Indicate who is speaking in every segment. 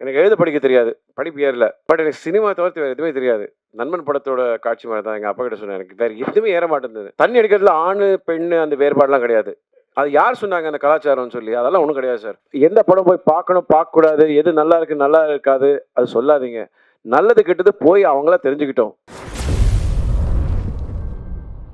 Speaker 1: எனக்கு எழுத படிக்க தெரியாது, படிப்பு ஏறல. பட் எனக்கு சினிமா தவிர்த்து வேறு எதுவுமே தெரியாது. நண்பன் படத்தோட காட்சி மாதிரி தான் எங்கள் அப்பா கிட்ட சொன்னேன். எனக்கு வேறு எதுவுமே ஏற மாட்டேங்குது. தண்ணி அடிக்கிறதுல ஆண், பெண் அந்த வேறுபாடுலாம் கிடையாது. அது யார் சொன்னாங்க அந்த கலாச்சாரம்னு சொல்லி? அதெல்லாம் ஒன்றும் கிடையாது சார். எந்த படம் போய் பார்க்கணும், பார்க்கக்கூடாது, எது நல்லா இருக்கு, நல்லா இருக்காது, அது சொல்லாதீங்க. நல்லது கெட்டது போய் அவங்களா தெரிஞ்சுக்கிட்டோம்.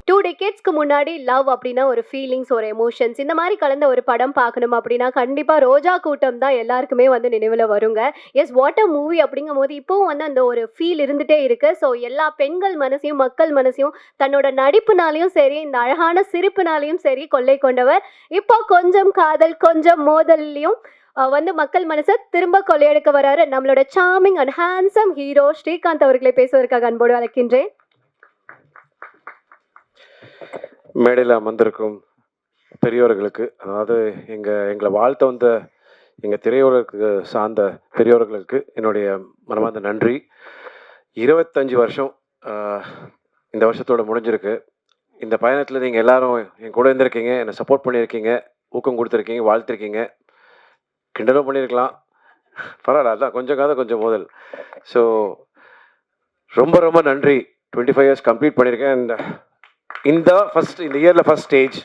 Speaker 2: 2 டெக்கேட்ஸ்க்கு முன்னாடி லவ் அப்படின்னா ஒரு ஃபீலிங்ஸ், ஒரு எமோஷன்ஸ் இந்த மாதிரி கலந்த ஒரு படம் பார்க்கணும் அப்படின்னா கண்டிப்பா ரோஜா கூட்டம் தான் எல்லாருக்குமே வந்து நினைவுல வருங்க. எஸ், வாட் அ மூவி அப்படிங்கும்போது இப்பவும் வந்து அந்த ஒரு ஃபீல் இருந்துட்டே இருக்கு. ஸோ எல்லா பெண்கள் மனசையும், மக்கள் மனசையும் தன்னோட நடிப்புனாலையும் சரி, இந்த அழகான சிரிப்புனாலையும் சரி கொள்ளை கொண்டவர். இப்போ கொஞ்சம் காதல், கொஞ்சம் மோதல்லையும் வந்து மக்கள் மனசை திரும்ப கொள்ளையெடுக்க வராரு நம்மளோட charming and handsome hero Srikanth அவர்களை பேசுவதற்காக அன்போடு அழைக்கின்றேன்.
Speaker 1: மேடையில் அமர்ந்திருக்கும் பெரியோர்களுக்கு, அதாவது எங்களை வாழ்த்த வந்த எங்கள் திரையுலகுக்கு சார்ந்த பெரியோர்களுக்கு என்னுடைய மனமார்ந்த நன்றி. 25 வருஷம் இந்த வருஷத்தோட முடிஞ்சிருக்கு. இந்த பயணத்தில் நீங்கள் எல்லாரும் என் கூட இருந்திருக்கீங்க, என்னை சப்போர்ட் பண்ணியிருக்கீங்க, ஊக்கம் கொடுத்துருக்கீங்க, வாழ்த்திருக்கீங்க, கிண்டலும் பண்ணியிருக்கலாம். பரவாயில்ல, அதான் கொஞ்சம் காத கொஞ்சம் முதல். ஸோ ரொம்ப ரொம்ப நன்றி. 25 இயர்ஸ் கம்ப்ளீட் பண்ணியிருக்கேன். அண்ட் இந்த இயரில் first stage.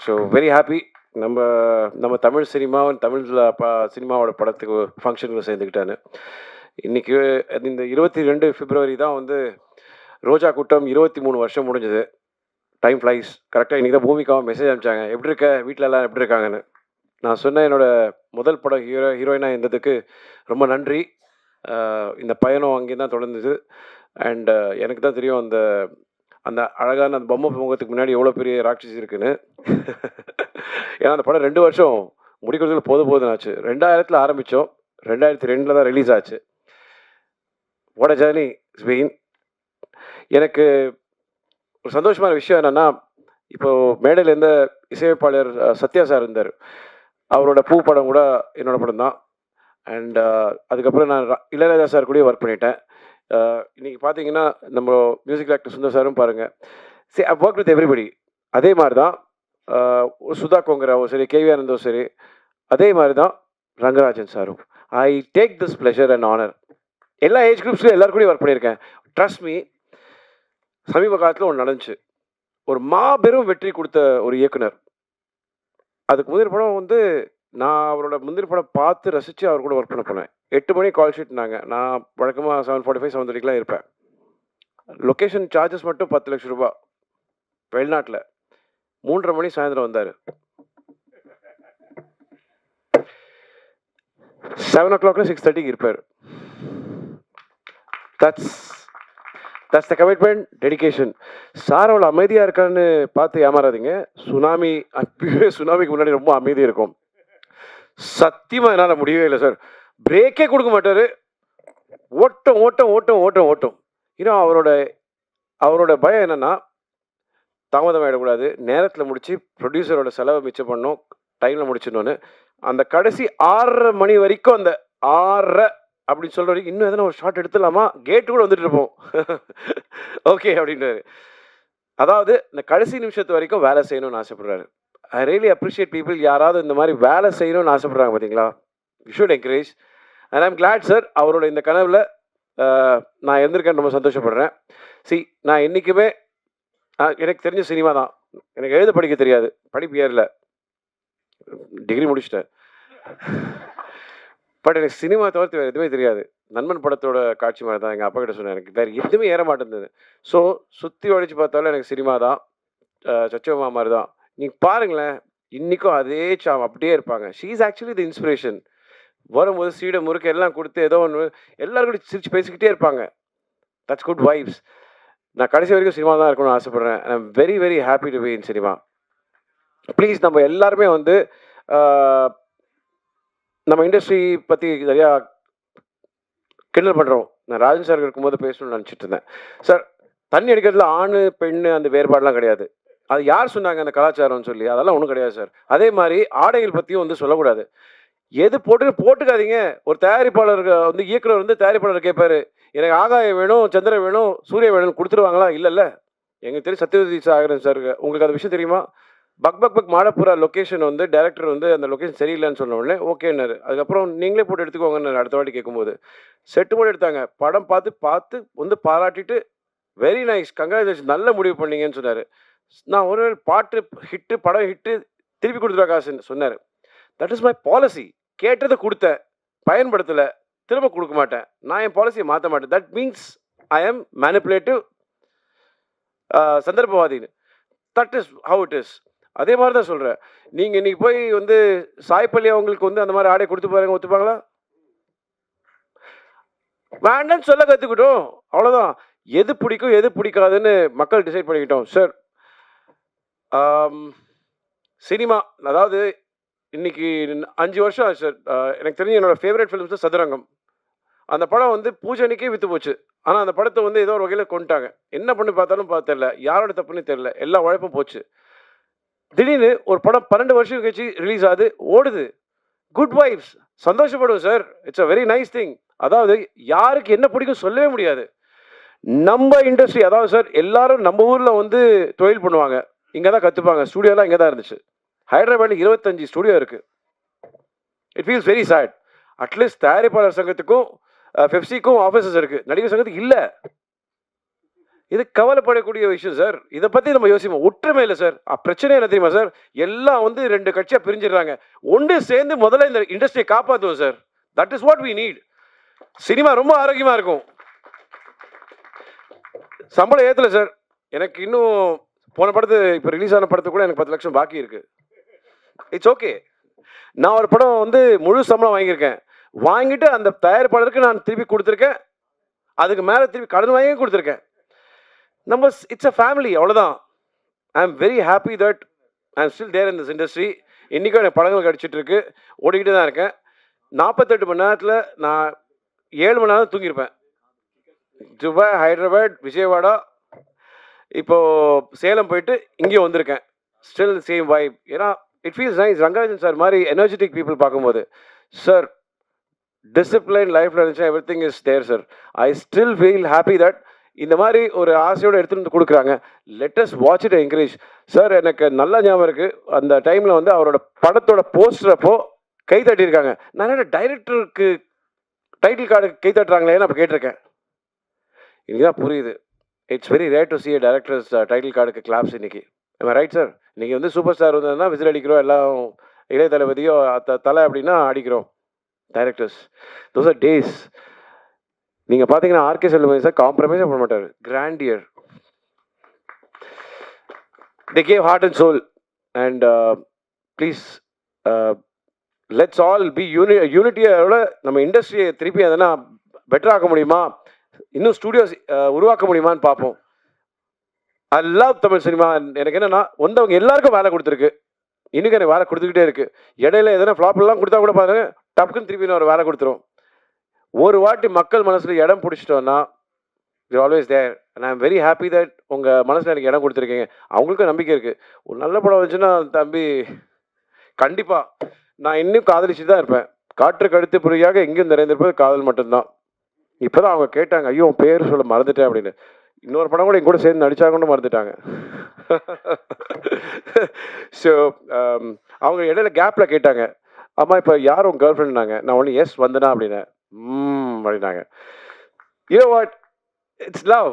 Speaker 1: So very happy. நம்ம தமிழ் தமிழில் சினிமாவோட படத்துக்கு ஃபங்க்ஷனுக்கு சேர்ந்துக்கிட்டான்னு. இன்றைக்கி இந்த 22 பிப்ரவரி தான் வந்து ரோஜா கூட்டம் 23 வருஷம் முடிஞ்சது. Time flies. கரெக்டாக இன்றைக்கி தான் பூமிக்காவும் மெசேஜ் அனுப்பிச்சாங்க, எப்படி இருக்க, வீட்டில் எல்லாம் எப்படி இருக்காங்கன்னு. நான் சொன்னேன், என்னோடய முதல் படம் ஹீரோயினாக இருந்ததுக்கு ரொம்ப நன்றி. இந்த பயணம் அங்கே தான் தொடர்ந்தது. அண்ட் எனக்கு தான் தெரியும் அந்த அழகான அந்த பொம்மை முகத்துக்கு முன்னாடி எவ்வளோ பெரிய ராட்சசி இருக்குன்னு. ஏன்னா அந்த படம் 2 வருஷம் முடிக்கிறதுல போதும் ஆச்சு. 2000 ஆரம்பித்தோம், 2002 தான் ரிலீஸ் ஆச்சு. What a journey it's been. எனக்கு ஒரு சந்தோஷமான விஷயம் என்னென்னா, இப்போது மேடையில் இருந்த இசையமைப்பாளர் சத்யா சார் இருந்தார். அவரோட பூ படம் கூட என்னோட படம் தான். அண்ட் அதுக்கப்புறம் நான் இளையராஜா சார் கூடயும் ஒர்க் பண்ணிட்டேன். இன்றைக்கி பார்த்தீங்கன்னா நம்ம மியூசிக் டைரக்டர் சுந்தர் சாரும் பாருங்கள். I work with everybody. அதே மாதிரி தான் சுதா கோங்கராவோ சரி, கேவி ஆனந்தோ சரி, அதே மாதிரி தான் ரங்கராஜன் சாரும். I take this pleasure and honour. எல்லா ஏஜ் குரூப்ஸ்லையும் எல்லாரும் கூடயும் ஒர்க் பண்ணியிருக்கேன். ட்ரஸ்ட் மீ, சமீப காலத்தில் ஒன்று நடந்துச்சு. ஒரு மாபெரும் வெற்றி கொடுத்த ஒரு இயக்குனர். அதுக்கு முந்தின படம் வந்து நான் அவரோட முந்தின படம் பார்த்து ரசித்து அவர் கூட ஒர்க் பண்ண போனேன். 8 மணி கால் ஷீட்னாங்க. நான் வழக்கமாக 7:45 7:30 இருப்பேன். லொக்கேஷன் சார்ஜஸ் மட்டும் 10 லட்சம் ரூபா. வெளிநாட்டில் 3:30 மணி சாயந்தரம் வந்தார். 7 o'clock 6:30 இருப்பார். That's the commitment, dedication. Sir அவ்வளோ அமைதியாக இருக்கான்னு பார்த்து ஏமாறாதீங்க. சுனாமிக்கு முன்னாடி ரொம்ப அமைதி இருக்கும். சத்தியமாக என்னால் முடியவே இல்லை சார். பிரேக்கே கொடுக்க மாட்டார். ஓட்டம் ஓட்டம் ஓட்டம் ஓட்டம் ஓட்டம். இன்னும் அவரோட பயம் என்னென்னா, தாமதம் ஆகிடக்கூடாது, நேரத்தில் முடித்து ப்ரொடியூசரோட செலவை மிச்சம் பண்ணணும், டைமில் முடிச்சிடணுன்னு. அந்த கடைசி 6:30 மணி வரைக்கும், அந்த 6:30 அப்படின்னு சொல்கிற வரைக்கும் இன்னும் எதனா ஒரு ஷார்ட் எடுத்துடலாமா, கேட்டு கூட வந்துட்டு இருப்போம். ஓகே அப்படின்றாரு. அதாவது இந்த கடைசி நிமிஷத்து வரைக்கும் வேலை செய்யணும்னு ஆசைப்படுறாரு. I really appreciate people. யாராவது இந்த மாதிரி வேலை செய்யணும்னு ஆசைப்படுறாங்க பார்த்தீங்களா? You should encourage. And I'm glad sir, அவரோட இந்த கனவில் நான் இருந்திருக்கேன். ரொம்ப சந்தோஷப்படுறேன். நான் என்றைக்குமே எனக்கு தெரிஞ்ச சினிமா தான். எனக்கு எழுத படிக்க தெரியாது, படிப்பு ஏறல, டிகிரி முடிச்சிட்டேன். பட் எனக்கு சினிமா தவிர்த்து வேறு எதுவுமே தெரியாது. நண்பன் படத்தோட காட்சி மாதிரி தான் எங்கள் அப்பா கிட்ட சொன்னேன். எனக்கு வேறு எதுவுமே ஏற மாட்டேங்குது. ஸோ சுற்றி ஒழிச்சு பார்த்தாலும் எனக்கு சினிமா தான். சச்சோமா மாதிரி தான். நீங்கள் பாருங்களேன், இன்றைக்கும் அதே அப்படியே இருப்பாங்க. She is actually the inspiration. வரும்போது சீடை முறுக்க எல்லாம் கொடுத்து ஏதோ ஒன்று எல்லாரும் கூட சிரிச்சு பேசிக்கிட்டே இருப்பாங்க. That's good vibes. நான் கடைசி வரைக்கும் சினிமா தான் இருக்கணும்னு ஆசைப்பட்றேன். I am very very happy to be in cinema. Please, நம்ம எல்லாருமே வந்து நம்ம இண்டஸ்ட்ரி பற்றி நிறையா கிண்டல் பண்ணுறோம். நான் ராஜன் சார் இருக்கும்போது பேசணும்னு நினச்சிட்டு இருந்தேன். சார், தண்ணி அடிக்கிறதுல ஆண், பெண் அந்த வேறுபாடுலாம் கிடையாது. அது யார் சொன்னாங்க அந்த கலாச்சாரம்னு சொல்லி? அதெல்லாம் ஒன்றும் கிடையாது சார். அதே மாதிரி ஆடைகள் பற்றியும் வந்து சொல்லக்கூடாது. எது போட்டுக்காதீங்க. ஒரு தயாரிப்பாளர் வந்து இயக்குனர் வந்து தயாரிப்பாளர் கேட்பாரு, எனக்கு ஆகாயம் வேணும், சந்திரன் வேணும், சூரியன் வேணும்னு கொடுத்துருவாங்களா? இல்லைல்ல. எங்களுக்கு தெரியும் சத்யவதி சாகரன் சார். உங்களுக்கு அந்த விஷயம் தெரியுமா? பக் பக் பக் மாடப்புறா லொக்கேஷன் வந்து டைரக்டர் வந்து அந்த லொக்கேஷன் சரியில்லைன்னு சொன்ன உடனே ஓகேன்னாரு. அதுக்கப்புறம் நீங்களே போட்டு எடுத்துக்கோங்கன்னாரு அடுத்த வாட்டி கேட்கும்போது. செட்டு போட்டு எடுத்தாங்க. படம் பார்த்து வந்து பாராட்டிட்டு, "வெரி நைஸ். கங்ராச்சுலேஷன். நல்ல முடிவு பண்ணீங்கன்னு" சொன்னாரு. நான் ஒருவேளை பாட்டு ஹிட்டு, படம் ஹிட்டு திருப்பி குடுத்துருவா காசுன்னு சொன்னாரு. That is my policy. கேட்டத குடுத்தேன். பயன்படுத்தல. திரும்ப குடுக்க மாட்டேன். நான் என் பாலிசிய மாத்த மாட்டேன். That means I am manipulative சந்தர்ப்பவாதின்னு. That is how it is. அதே மாரி தான் சொல்றேன். நீங்க இன்னைக்கு போய் வந்து சாய் பல்லவி அவங்களுக்கு வந்து அந்த மாரி ஆடை குடுத்து பாருங்க, ஒத்துப்பாங்களா? வேண்டான்னு சொல்ல கத்துக்கிட்டோம். அவ்வளோதான். எது பிடிக்கும், எது பிடிக்காதுன்னு மக்கள் டிசைட் பண்ணிக்கிட்டோம். சார், ஆம், சினிமா அதாவது இன்னைக்கு 5 வருஷம் ஆச்சு சார். எனக்கு தெரிஞ்சு என்னோட ஃபேவரட் ஃபிலிம்ஸ் சதுரங்கம். அந்த படம் வந்து பூஜை அன்னைக்கே வித்து போச்சு. ஆனா அந்த படத்த வந்து ஏதோ ஒரு வகையில கொன்னுட்டாங்க. என்ன பண்ணி பார்த்தாலும் தெரியல. யாரோட தப்புன்னு தெரியல. எல்லா உழைப்பும் போச்சு. திடீர்னு ஒரு படம் 12 வருஷம் கழிச்சு ரிலீஸ் ஆகுது, ஓடுது. Good vibes. சந்தோஷப்படுவோம் sir. It's a very nice thing. அதாவது யாருக்கு என்ன பிடிக்கும் சொல்லவே முடியாது. நம்ம இண்டஸ்ட்ரி அதாவது சார் எல்லாரும் நம்ம ஊர்ல வந்து தொழில் பண்ணுவாங்க. இங்க தான் கத்துப்பாங்க. ஸ்டுடியோலாம் இங்க தான் இருந்துச்சு. ஹைதராபாத்ல 25 ஸ்டுடியோ இருக்கு. It feels very sad. At least தயாரிப்பாளர் சங்கத்துக்கும் பெப்சிக்கும் ஆஃபீஸஸ் இருக்கு. நடிகர் சங்கத்துக்கு இல்ல. இது கவலைப்படக்கூடிய விஷயம் சார். இதை பத்தி நம்ம யோசிப்போம். ஒற்றுமை இல்லை சார். பிரச்சனை என்ன தெரியுமா சார்? எல்லாம் வந்து 2 கட்சியா பிரிஞ்சிடுறாங்க. ஒன்று சேர்ந்து முதல்ல இந்த இண்டஸ்ட்ரியை காப்பாற்றுவோம் sir. That is what we need. Cinema ரொம்ப ஆரோக்கியமா இருக்கும். சம்பளம் ஏத்தல சார். எனக்கு இன்னும் போன படத்து இப்போ ரிலீஸ் ஆன படத்துக்கு கூட எனக்கு 10 லட்சம் பாக்கி இருக்கு. It's okay. நான் ஒரு படம் வந்து முழு சம்பளம் வாங்கியிருக்கேன். வாங்கிட்டு அந்த தயாரிப்பாளருக்கு நான் திருப்பி கொடுத்துருக்கேன். அதுக்கு மேலே திருப்பி கடன் வாங்கி கொடுத்துருக்கேன். நம்ம இட்ஸ் அ ஃபேமிலி, அவ்வளோதான். I am very happy that I am still there in this industry. இன்றைக்கும் எனக்கு படங்கள் கிடச்சிட்டு இருக்கு. ஓடிக்கிட்டு தான் இருக்கேன். 48 மணி நேரத்தில் நான் 7 மணி நேரம் தூங்கியிருப்பேன். துபாய், ஹைதராபாத், விஜயவாடா, இப்போ சேலம் போயிட்டு இங்கேயும் வந்திருக்கேன். Still same vibe. ஏன்னா it feels nice. Rangarajan sir மாதிரி எனர்ஜெட்டிக் பீப்புள் பார்க்கும்போது சார் டிசிப்ளின் லைஃப்ல இருந்துச்சு. Everything is there sir. I still feel happy that இந்த மாதிரி ஒரு ஆசையோடு எடுத்துகிட்டு வந்து கொடுக்குறாங்க. Let's watch it encourage sir. எனக்கு நல்லா ஞாபகம் இருக்கு. அந்த டைமில் வந்து அவரோட படத்தோட போஸ்டர் அப்போ கை தட்டியிருக்காங்க. நான் டைரக்டருக்கு டைட்டில் கார்டு கை தட்டுறாங்களேன்னு அப்போ கேட்டிருக்கேன். இன்னைக்கு தான் புரியுது. It's very rare to C a directors title கார்டுக்கு கிளாப்ஸ் இன்னைக்கு. Right sir? இன்னைக்கு வந்து சூப்பர் ஸ்டார் வந்ததுன்னா விசில் அடிக்கிறோம். எல்லாம் இளைய தளபதியோ தலை அப்படின்னா அடிக்கிறோம். Directors those are days. நீங்க பாத்தீங்கன்னா ஆர்கே செல்வமணி சார் காம்ப்ரமைஸே பண்ண மாட்டாரு. Grandeur. they gave heart and soul and please let's all be யூனிட்டியோட நம்ம இண்டஸ்ட்ரியை திருப்பி எதனா பெட்டர் ஆக்க முடியுமா, இன்னும் ஸ்டூடியோஸ் உருவாக்க முடியுமான்னு பார்ப்போம். I love Tamil cinema. எனக்கு என்னன்னா வந்தவங்க எல்லாருக்கும் வேலை கொடுத்துருக்கு. இன்னைக்கு எனக்கு வேலை கொடுத்துக்கிட்டே இருக்கு. இடையில எதனா ஃப்ளாப் எல்லாம் கொடுத்தா கூட பாருங்க டப்புக்குன்னு திருப்பி ஒரு வேலை கொடுத்துரும். ஒரு வாட்டி மக்கள் மனசுல இடம் பிடிச்சிட்டோம்னா you're always there and I'm very happy that உங்க மனசுல எனக்கு இடம் கொடுத்துருக்கீங்க. அவங்களுக்கும் நம்பிக்கை இருக்கு. ஒரு நல்ல படம் வந்துச்சுன்னா தம்பி கண்டிப்பா நான் இன்னும் காதலிச்சுட்டு தான் இருப்பேன். காற்றுக்கு அடுத்த பிறகு எங்கேயும் நிறைந்திருப்பது காதல் மட்டும்தான். இப்போதான் அவங்க கேட்டாங்க, ஐயோ பேர் சொல்ல மறந்துட்டேன் அப்படின்னு. இன்னொரு படம் கூட என் கூட சேர்ந்து நடிச்சாங்கன்னு மறந்துட்டாங்க. ஸோ அவங்க இடையில கேப்ல கேட்டாங்க, அம்மா இப்போ யார் உங்க கேர்ள் ஃப்ரெண்ட்னாங்க. நான் ஒன்று எஸ் வந்தனா அப்படின்னேன். அப்படின்னாங்க. You know what? It's love.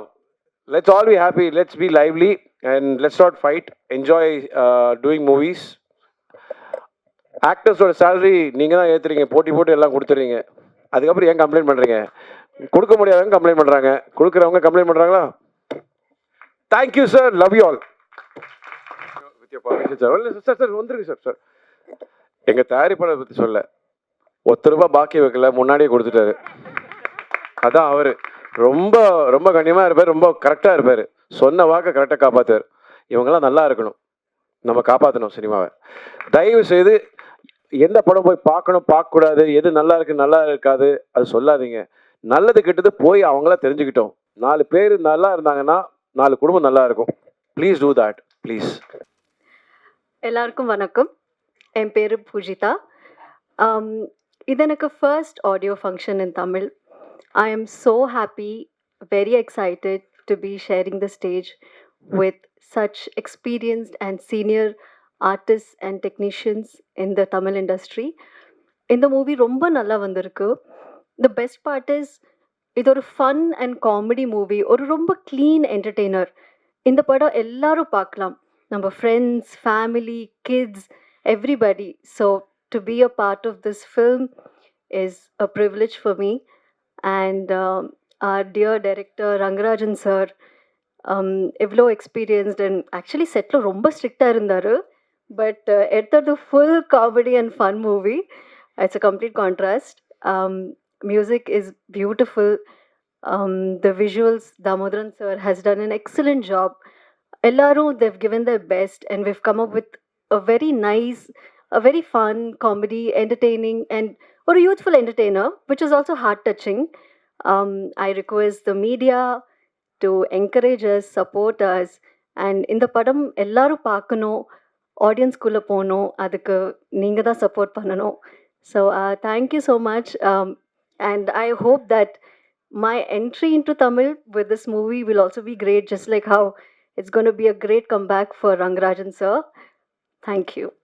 Speaker 1: Let's all be happy. Let's be lively and let's not fight. Enjoy doing movies. ஆக்டர்ஸோட சேலரி நீங்க தான் ஏத்துறீங்க. போட்டு எல்லாம் கொடுத்துறீங்க. அதுக்கப்புறம் ஏன் கம்ப்ளைண்ட் பண்றீங்க? கொடுக்க முடியாதவங்க கம்ப்ளைண்ட் பண்றாங்க. கொடுக்குறவங்க கம்ப்ளைண்ட் பண்றாங்களா? Thank you sir. Love you all. Sir வந்துருங்க சார். சார் எங்க தயாரிப்பாளர் பத்தி சொல்ல, ₹1 பாக்கி வைக்கல, முன்னாடியே கொடுத்துட்டாரு. அதான் அவரு ரொம்ப ரொம்ப கண்ணியமா இருப்பார். ரொம்ப கரெக்டா இருப்பாரு. சொன்ன வாக்க கரெக்டா காப்பாத்துவார். இவங்கெல்லாம் நல்லா இருக்கணும். நம்ம காப்பாற்றணும் சினிமாவை. தயவு செய்து எந்த படம் போய் பார்க்கணும் பார்க்கக்கூடாது, எது நல்லா இருக்கு நல்லா இருக்காது அது சொல்லாதீங்க. நல்லது கெட்டது போய் அவங்கள தெரிஞ்சுக்கிட்டோம். 4 பேர் நல்லா இருந்தாங்கன்னா 4 குடும்பம் நல்லா இருக்கும். Please do that please.
Speaker 2: எல்லாருக்கும் வணக்கம். என் பேர் பூஜிதா. இது எனக்கு first audio function in Tamil. I am so happy, very excited to be sharing the stage with such experienced and senior
Speaker 3: artists and technicians in the Tamil industry. இந்த movie ரொம்ப நல்லா வந்திருக்கு. The best part is இது ஒரு fun and comedy movie. ஒரு ரொம்ப clean entertainer. இந்த படம் எல்லாரும் பார்க்கலாம். நம்ம friends, family, kids, everybody. So to be a part of this film is a privilege for me. And our dear director Rangarajan sir எவ்வளோ எக்ஸ்பீரியன்ஸ்ட் அண்ட் ஆக்சுவலி செட்டில் ரொம்ப ஸ்ட்ரிக்டாக இருந்தார். பட் எடுத்தது full comedy and fun movie. It's a complete contrast. Music is beautiful. The visuals, Damodaran sir has done an excellent job. Ellarum, they've given their best, and we've come up with a very nice, a very fun comedy, entertaining, and or a youthful entertainer, which is also heart touching. I request the media to encourage us, support us, and in the padam ellarum paakano, audience kulla pono, adukku neenga da support pannano. So thank you so much, and I hope that my entry into Tamil with this movie will also be great, just like how it's going to be a great comeback for Rangarajan sir. Thank you.